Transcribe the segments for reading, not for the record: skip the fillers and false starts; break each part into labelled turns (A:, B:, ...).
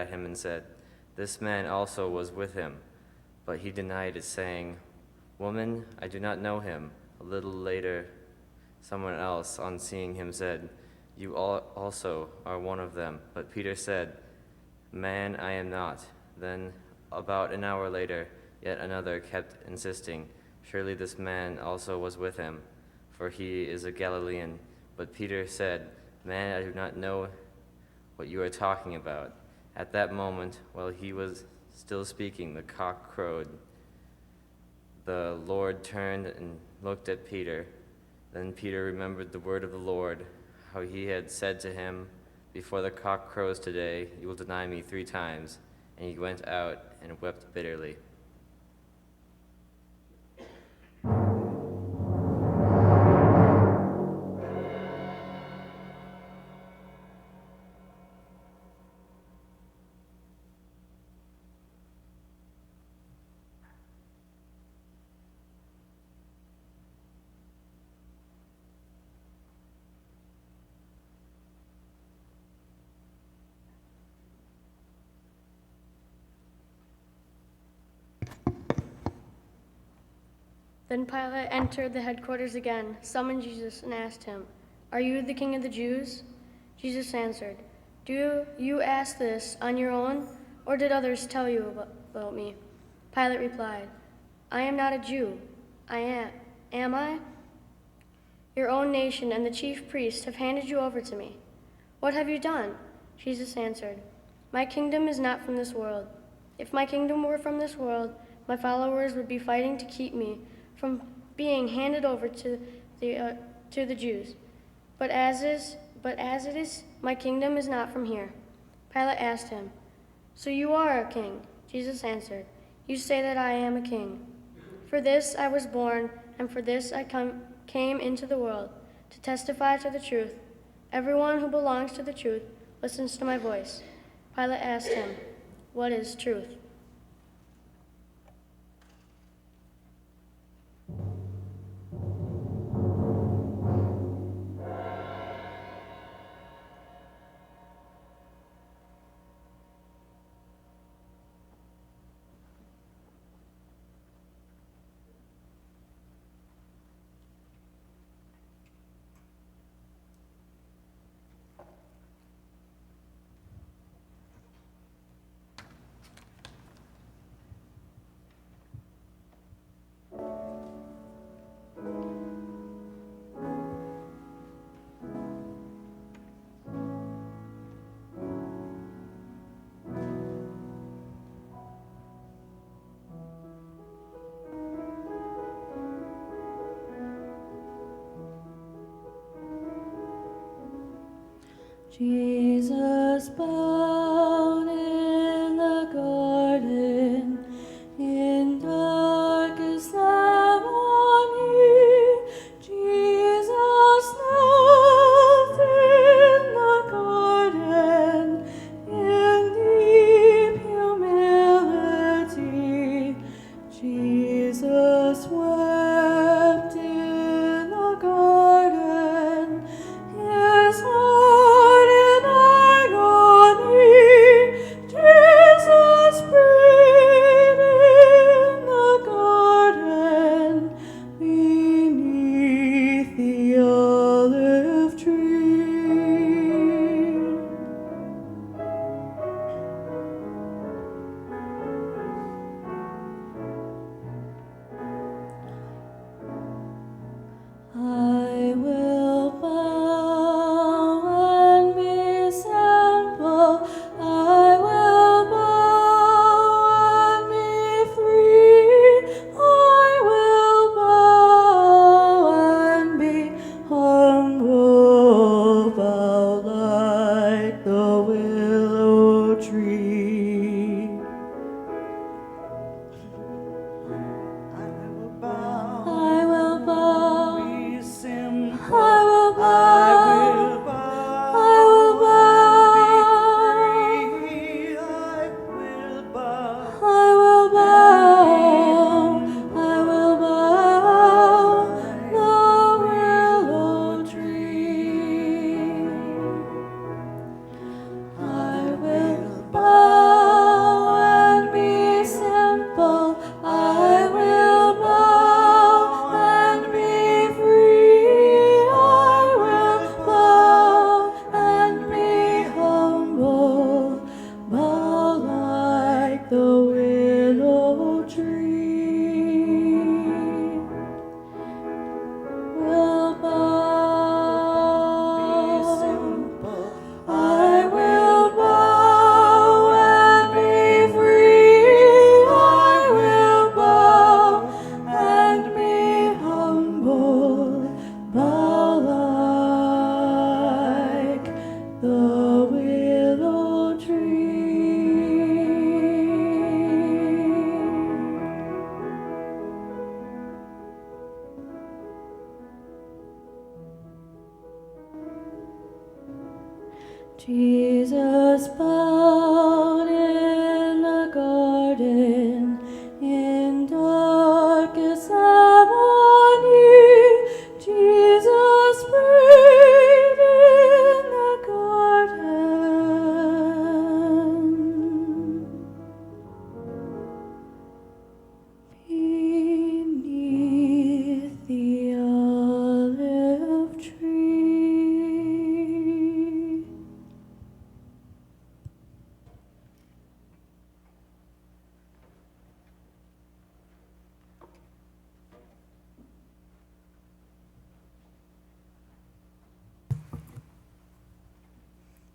A: at him and said, "This man also was with him." But he denied it, saying, "Woman, I do not know him." A little later, someone else, on seeing him, said, "You also are one of them." But Peter said, "Man, I am not." Then, about an hour later, yet another kept insisting, "Surely this man also was with him, for he is a Galilean." But Peter said, "Man, I do not know what you are talking about." At that moment, while he was still speaking, the cock crowed. The Lord turned and looked at Peter. Then Peter remembered the word of the Lord, how he had said to him, "Before the cock crows today, you will deny me 3 times." And he went out and wept bitterly.
B: Then Pilate entered the headquarters again, summoned Jesus, and asked him, "Are you the king of the Jews?" Jesus answered, "Do you ask this on your own, or did others tell you about me?" Pilate replied, "I am not a Jew. Am I? Your own nation and the chief priests have handed you over to me. What have you done?" Jesus answered, "My kingdom is not from this world. If my kingdom were from this world, my followers would be fighting to keep me from being handed over to the Jews. But as it is, my kingdom is not from here." Pilate asked him, "So you are a king?" Jesus answered, "You say that I am a king. For this I was born, and for this I came into the world, to testify to the truth. Everyone who belongs to the truth listens to my voice." Pilate asked him, "What is truth?"
C: Jesus bowed in the garden, in darkest agony. Jesus knelt in the garden, in deep humility. Jesus wept in the garden, his heart in agony. Jesus prayed in the garden, beneath the olive tree. I will bow and be simple. I will bow and be free. I will bow and be humble, bow like the willow tree.
D: I will bow,
C: I will bow,
D: be simple.
C: I will bow,
D: I will bow, be free. I will bow,
C: I will bow, I will bow, the willow tree. I will bow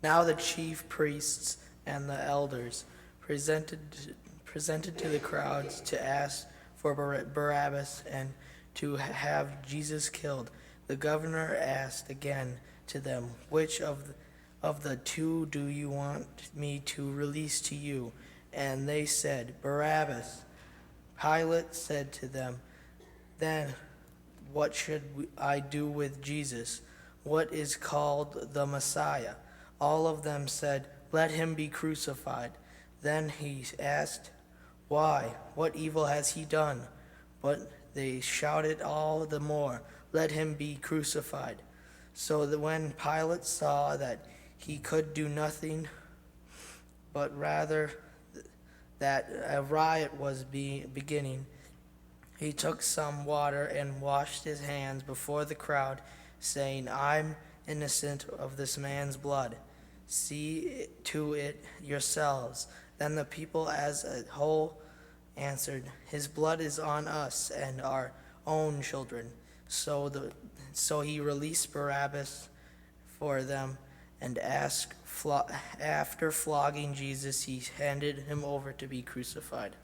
E: Now the chief priests and the elders presented to the crowds to ask for Barabbas and to have Jesus killed. The governor asked again to them, "Which of the two do you want me to release to you?" And they said, "Barabbas." Pilate said to them, "Then what should I do with Jesus, what is called the Messiah?" All of them said, "Let him be crucified." Then he asked, "Why? What evil has he done?" But they shouted all the more, "Let him be crucified." So that when Pilate saw that he could do nothing, but rather that a riot was beginning, he took some water and washed his hands before the crowd, saying, "I'm innocent of this man's blood. See to it yourselves." Then the people as a whole answered, "His blood is on us and our own children." So he released Barabbas for them, and after flogging Jesus, he handed him over to be crucified.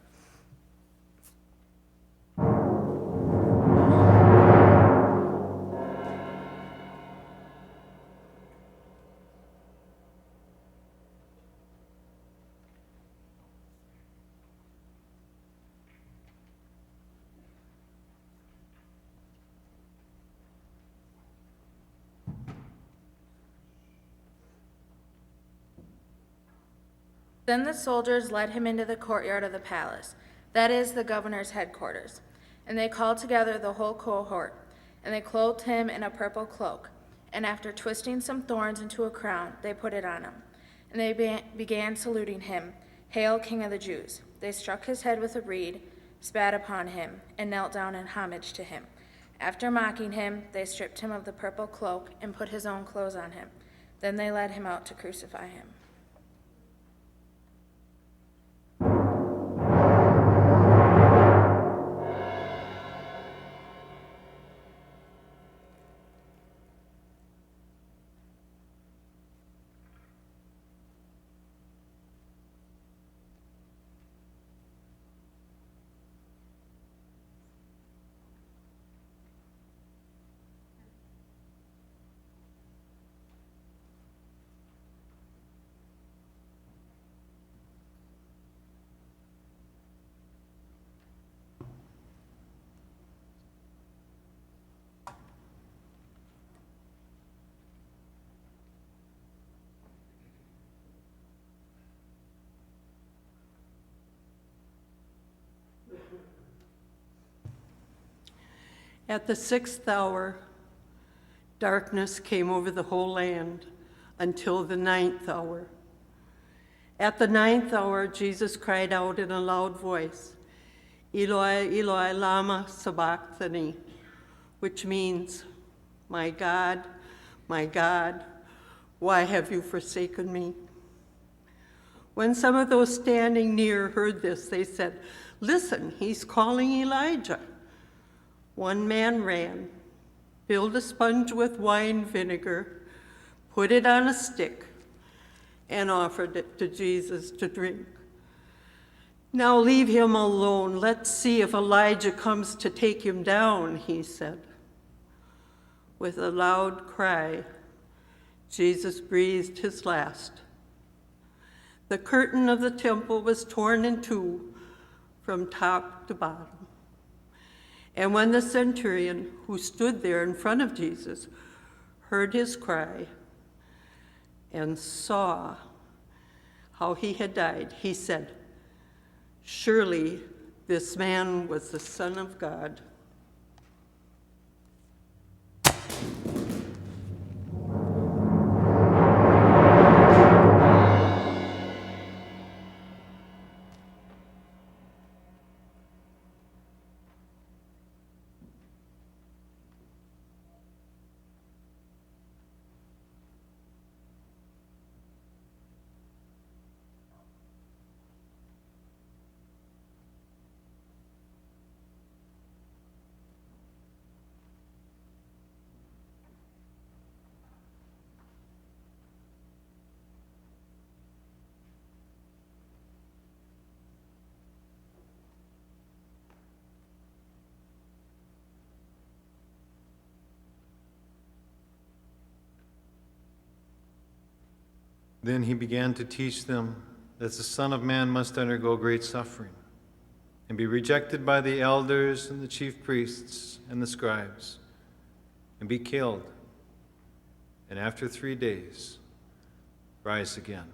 F: Then the soldiers led him into the courtyard of the palace, that is, the governor's headquarters. And they called together the whole cohort, and they clothed him in a purple cloak. And after twisting some thorns into a crown, they put it on him. And they began saluting him, "Hail, King of the Jews!" They struck his head with a reed, spat upon him, and knelt down in homage to him. After mocking him, they stripped him of the purple cloak and put his own clothes on him. Then they led him out to crucify him.
G: At the 6th hour, darkness came over the whole land until the 9th hour. At the 9th hour, Jesus cried out in a loud voice, "Eloi, Eloi, lama sabachthani," which means, my God, why have you forsaken me?" When some of those standing near heard this, they said, "Listen, he's calling Elijah." One man ran, filled a sponge with wine vinegar, put it on a stick, and offered it to Jesus to drink. "Now leave him alone. Let's see if Elijah comes to take him down," he said. With a loud cry, Jesus breathed his last. The curtain of the temple was torn in two from top to bottom. And when the centurion who stood there in front of Jesus heard his cry and saw how he had died, he said, "Surely this man was the Son of God."
H: Then he began to teach them that the Son of Man must undergo great suffering and be rejected by the elders and the chief priests and the scribes, and be killed, and after 3 days rise again.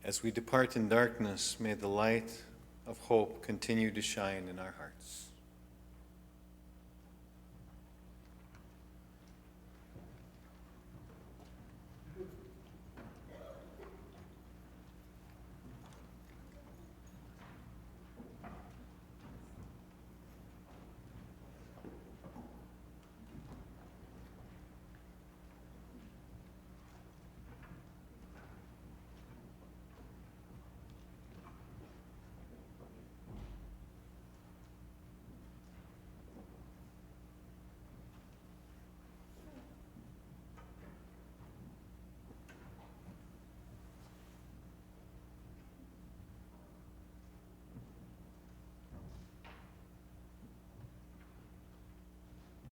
H: As we depart in darkness, may the light of hope continue to shine in our hearts.